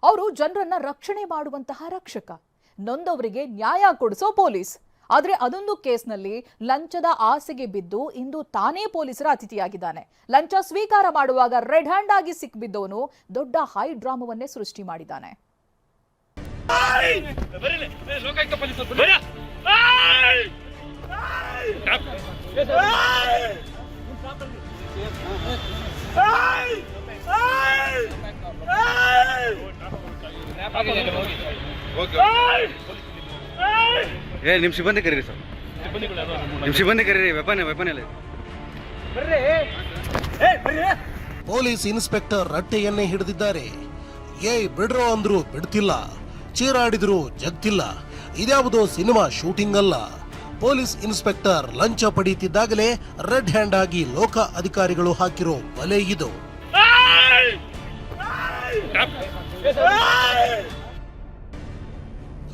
ಅವರು ಜನರನ್ನ ರಕ್ಷಣೆ ಮಾಡುವಂತಹ ರಕ್ಷಕ, ನೊಂದವರಿಗೆ ನ್ಯಾಯ ಕೊಡಿಸೋ ಪೊಲೀಸ್. ಆದ್ರೆ ಅದೊಂದು ಕೇಸ್ನಲ್ಲಿ ಲಂಚದ ಆಸೆಗೆ ಬಿದ್ದು ಇಂದು ತಾನೇ ಪೊಲೀಸರ ಅತಿಥಿಯಾಗಿದ್ದಾನೆ. ಲಂಚ ಸ್ವೀಕಾರ ಮಾಡುವಾಗ ರೆಡ್ ಹ್ಯಾಂಡ್ ಆಗಿ ಸಿಕ್ಬಿದ್ದವನು ದೊಡ್ಡ ಹೈ ಡ್ರಾಮಾವನ್ನೇ ಸೃಷ್ಟಿ ಮಾಡಿದ್ದಾನೆ. ನಿಮ್ ಸಿಬ್ಬಂದಿ ಕರೀರಿ ಸರ್, ನಿಮ್ ಸಿಬ್ಬಂದಿ ಕರೀರಿ. ವೆಪನ್ ಎಲ್ಲ ಪೊಲೀಸ್ ಇನ್ಸ್ಪೆಕ್ಟರ್ ರಟ್ಟೆಯನ್ನೇ ಹಿಡಿದಿದ್ದಾರೆ. ಬಿಡ್ರೋ ಅಂದ್ರು ಬಿಡ್ತಿಲ್ಲ, ಚೀರಾಡಿದ್ರು ಜಗ್ತಿಲ್ಲ. ಇದ್ಯಾವುದೋ ಸಿನಿಮಾ ಶೂಟಿಂಗ್ ಅಲ್ಲ. ಪೊಲೀಸ್ ಇನ್ಸ್ಪೆಕ್ಟರ್ ಲಂಚ ಪಡೆಯುತ್ತಿದ್ದಾಗಲೇ ರೆಡ್ ಹ್ಯಾಂಡ್ ಆಗಿ ಲೋಕ ಅಧಿಕಾರಿಗಳು ಹಾಕಿರೋ ಬಲೆ ಇದು.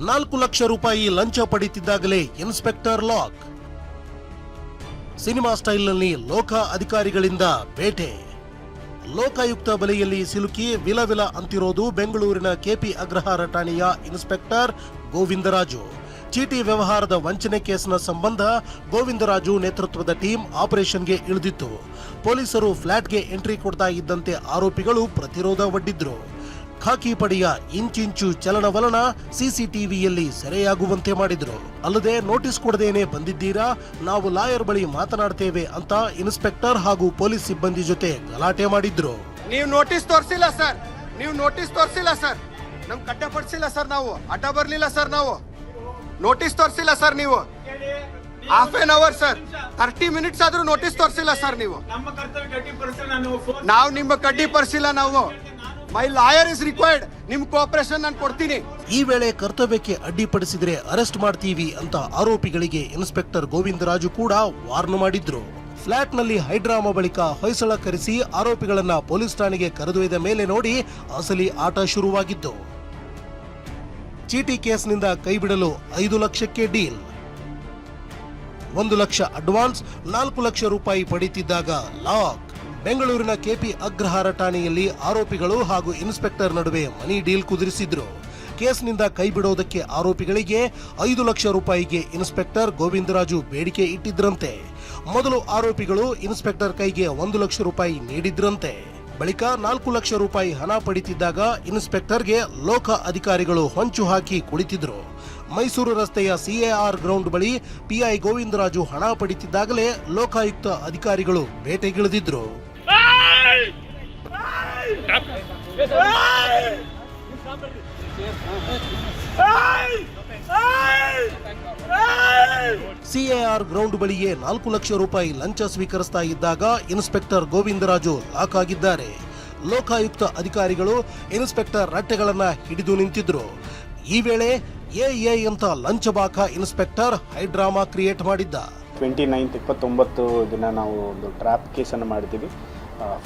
4 ಲಕ್ಷ ರೂಪಾಯಿ ಲಂಚ ಪಡೆಯುತ್ತಿದ್ದಾಗಲೇ ಇನ್ಸ್ಪೆಕ್ಟರ್ ಲಾಕ್. ಸಿನಿಮಾ ಸ್ಟೈಲ್ನಲ್ಲಿ ಲೋಕ ಅಧಿಕಾರಿಗಳಿಂದ ಬೇಟೆ. ಲೋಕಾಯುಕ್ತ ಬಲೆಯಲ್ಲಿ ಸಿಲುಕಿ ವಿಲವಿಲ ಅಂತಿರೋದು ಬೆಂಗಳೂರಿನ ಕೆಪಿ ಅಗ್ರಹಾರ ಠಾಣೆಯ ಇನ್ಸ್ಪೆಕ್ಟರ್ ಗೋವಿಂದರಾಜು. ಚೀಟಿ ವ್ಯವಹಾರದ ವಂಚನೆ ಕೇಸ್ನ ಸಂಬಂಧ ಗೋವಿಂದರಾಜು ನೇತೃತ್ವದ ಟೀಮ್ ಆಪರೇಷನ್ಗೆ ಇಳಿದಿತ್ತು. ಪೊಲೀಸರು ಫ್ಲಾಟ್ಗೆ ಎಂಟ್ರಿ ಕೊಡ್ತಾ ಇದ್ದಂತೆ ಆರೋಪಿಗಳು ಪ್ರತಿರೋಧ ಒಡ್ಡಿದ್ರು. ಖಾಕಿ ಪಡೆಯ ಇಂಚಿಂಚು ಚಲನವಲನ ಸಿಸಿಟಿವಿಯಲ್ಲಿ ಸೆರೆಯಾಗುವಂತೆ ಮಾಡಿದ್ರು. ಅಲ್ಲದೆ ನೋಟಿಸ್ ಕೊಡದೇನೆ ಬಂದಿದ್ದೀರಾ, ನಾವು ಲಾಯರ್ ಬಳಿ ಮಾತನಾಡ್ತೇವೆ ಅಂತ ಇನ್ಸ್ಪೆಕ್ಟರ್ ಹಾಗೂ ಪೊಲೀಸ್ ಸಿಬ್ಬಂದಿ ಜೊತೆ ಗಲಾಟೆ ಮಾಡಿದ್ರು. ನೀವು ನೋಟಿಸ್ ತೋರಿಸಿಲ್ಲ ಸರ್, ನಮ್ ಕಡ್ಡ ಪಡಿಸಿಲ್ಲ ಸರ್, ನಾವು ಅಡ್ಡ ಬರ್ಲಿಲ್ಲ ಸರ್, ನಾವು ನೋಟಿಸ್ ತೋರಿಸಿಲ್ಲ ಸರ್. ನೀವು half an hour sir, 30 minutes ಆದ್ರೂ ನೋಟಿಸ್ ತೋರಿಸಿಲ್ಲ ಸರ್. ನೀವು ನಾವು ನಿಮ್ಮ ಕಡ್ಡಿ ಪಡಿಸಿಲ್ಲ. ನಾವು ಮೈ ಲಾಯರ್ ಇಸ್ ರಿಕ್ವೈರ್ಡ್, ನಿಮ್ ಕೋಆಪರೇಷನ್ ನಾನು ಕೊಡ್ತೀನಿ. ಈ ವೇಳೆ ಕರ್ತವ್ಯಕ್ಕೆ ಅಡ್ಡಿಪಡಿಸಿದ್ರೆ ಅರೆಸ್ಟ್ ಮಾಡ್ತೀವಿ ಅಂತ ಆರೋಪಿಗಳಿಗೆ ಇನ್ಸ್ಪೆಕ್ಟರ್ ಗೋವಿಂದರಾಜು ಕೂಡ ವಾರ್ನ್ ಮಾಡಿದ್ರು. ಫ್ಲಾಟ್ನಲ್ಲಿ ಹೈಡ್ರಾಮಾ ಬಳಿಕ ಹೊಯ್ಸಳ ಕರೆಸಿ ಆರೋಪಿಗಳನ್ನ ಪೊಲೀಸ್ ಠಾಣೆಗೆ ಕರೆದೊಯ್ದ ಮೇಲೆ ನೋಡಿ ಅಸಲಿ ಆಟ ಶುರುವಾಗಿದ್ದು. ಚೀಟಿ ಕೇಸ್ನಿಂದ ಕೈಬಿಡಲು 5 ಲಕ್ಷಕ್ಕೆ ಡೀಲ್. 1 ಲಕ್ಷ ಅಡ್ವಾನ್ಸ್, 4 ಲಕ್ಷ ರೂಪಾಯಿ ಪಡೆಯುತ್ತಿದ್ದಾಗ ಲಾಕ್. ಬೆಂಗಳೂರಿನ ಕೆಪಿ ಅಗ್ರಹಾರ ಠಾಣೆಯಲ್ಲಿ ಆರೋಪಿಗಳು ಹಾಗೂ ಇನ್ಸ್ಪೆಕ್ಟರ್ ನಡುವೆ ಮನಿ ಡೀಲ್ ಕುದುರಿಸಿದ್ರು. ಕೇಸ್ನಿಂದ ಕೈಬಿಡೋದಕ್ಕೆ ಆರೋಪಿಗಳಿಗೆ 5 ಲಕ್ಷ ರೂಪಾಯಿಗೆ ಇನ್ಸ್ಪೆಕ್ಟರ್ ಗೋವಿಂದರಾಜು ಬೇಡಿಕೆ ಇಟ್ಟಿದ್ರಂತೆ. ಮೊದಲು ಆರೋಪಿಗಳು ಇನ್ಸ್ಪೆಕ್ಟರ್ ಕೈಗೆ 1 ಲಕ್ಷ ರೂಪಾಯಿ ನೀಡಿದ್ರಂತೆ. ಬಳಿಕ 4 ಲಕ್ಷ ರೂಪಾಯಿ ಹಣ ಪಡೆಯುತ್ತಿದ್ದಾಗ ಇನ್ಸ್ಪೆಕ್ಟರ್ಗೆ ಲೋಕ ಅಧಿಕಾರಿಗಳು ಹೊಂಚು ಹಾಕಿ ಕುಳಿತಿದ್ರು. ಮೈಸೂರು ರಸ್ತೆಯ ಸಿಎಆರ್ ಗ್ರೌಂಡ್ ಬಳಿ ಪಿಐ ಗೋವಿಂದರಾಜು ಹಣ ಪಡೆಯುತ್ತಿದ್ದಾಗಲೇ ಲೋಕಾಯುಕ್ತ ಅಧಿಕಾರಿಗಳು ಬೇಟೆಗಿಳಿದಿದ್ರು. ಸಿಎಆರ್ ಗ್ರೌಂಡ್ ಬಳಿಯೇ 4 ಲಕ್ಷ ರೂಪಾಯಿ ಲಂಚ ಸ್ವೀಕರಿಸ್ತಾ ಇದ್ದಾಗ ಇನ್ಸ್ಪೆಕ್ಟರ್ ಗೋವಿಂದರಾಜು ಲಾಕ್ ಆಗಿದ್ದಾರೆ. ಲೋಕಾಯುಕ್ತ ಅಧಿಕಾರಿಗಳು ಇನ್ಸ್ಪೆಕ್ಟರ್ ರಟ್ಟೆಗಳನ್ನ ಹಿಡಿದು ನಿಂತಿದ್ರು. ಈ ವೇಳೆ ಎ ಅಂತ ಲಂಚಬಾಕ ಇನ್ಸ್ಪೆಕ್ಟರ್ ಹೈಡ್ರಾಮಾ ಕ್ರಿಯೇಟ್ ಮಾಡಿದ್ದ. 29 ದಿನ ನಾವು ಒಂದು ಟ್ರ್ಯಾಪ್ ಕೇಸನ್ನು ಮಾಡಿದ್ದೀವಿ.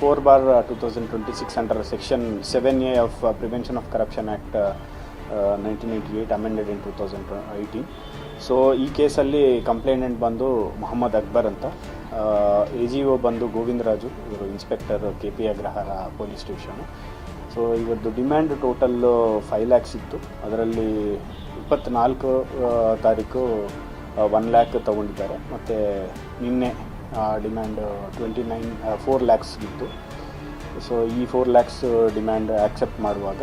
4/2026 under section 7A of prevention of corruption act 1998 amended in 2018. So ಈ ಕೇಸಲ್ಲಿ ಕಂಪ್ಲೇನೆಂಟ್ ಬಂದು ಮೊಹಮ್ಮದ್ ಅಕ್ಬರ್ ಅಂತ, AGO ಬಂದು ಗೋವಿಂದರಾಜು, ಇವರು inspector KP Agrahara police station. So ಇವತ್ತು ಡಿಮ್ಯಾಂಡ್ ಟೋಟಲ್ 5 ಲ್ಯಾಕ್ಸ್ ಇತ್ತು. ಅದರಲ್ಲಿ 24 ತಾರೀಕು 1 ಲ್ಯಾಕ್ ತೊಗೊಂಡಿದ್ದಾರೆ. ಮತ್ತು ನಿನ್ನೆ ಡಿಮ್ಯಾಂಡ್ 4 ಲ್ಯಾಕ್ಸ್ ಇತ್ತು. ಸೊ ಈ 4 ಲ್ಯಾಕ್ಸ್ ಡಿಮ್ಯಾಂಡ್ ಆಕ್ಸೆಪ್ಟ್ ಮಾಡುವಾಗ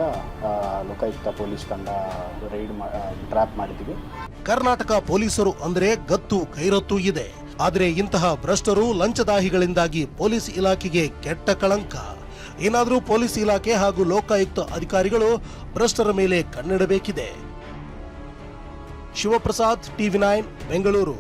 ಲೋಕಾಯುಕ್ತ ಪೊಲೀಸ್ ತಂಡ ರೈಡ್ ಟ್ರ್ಯಾಪ್ ಮಾಡಿದ್ದೀವಿ. ಕರ್ನಾಟಕ ಪೊಲೀಸರು ಅಂದ್ರೆ ಗತ್ತು ಕೈರತ್ತು ಇದೆ. ಆದರೆ ಇಂತಹ ಭ್ರಷ್ಟರು ಲಂಚದಾಹಿಗಳಿಂದಾಗಿ ಪೊಲೀಸ್ ಇಲಾಖೆಗೆ ಕೆಟ್ಟ ಕಳಂಕ. ಏನಾದರೂ ಪೊಲೀಸ್ ಇಲಾಖೆ ಹಾಗೂ ಲೋಕಾಯುಕ್ತ ಅಧಿಕಾರಿಗಳು ಭ್ರಷ್ಟರ ಮೇಲೆ ಕಣ್ಣಿಡಬೇಕಿದೆ. ಶಿವಪ್ರಸಾದ್, TV9, ಬೆಂಗಳೂರು.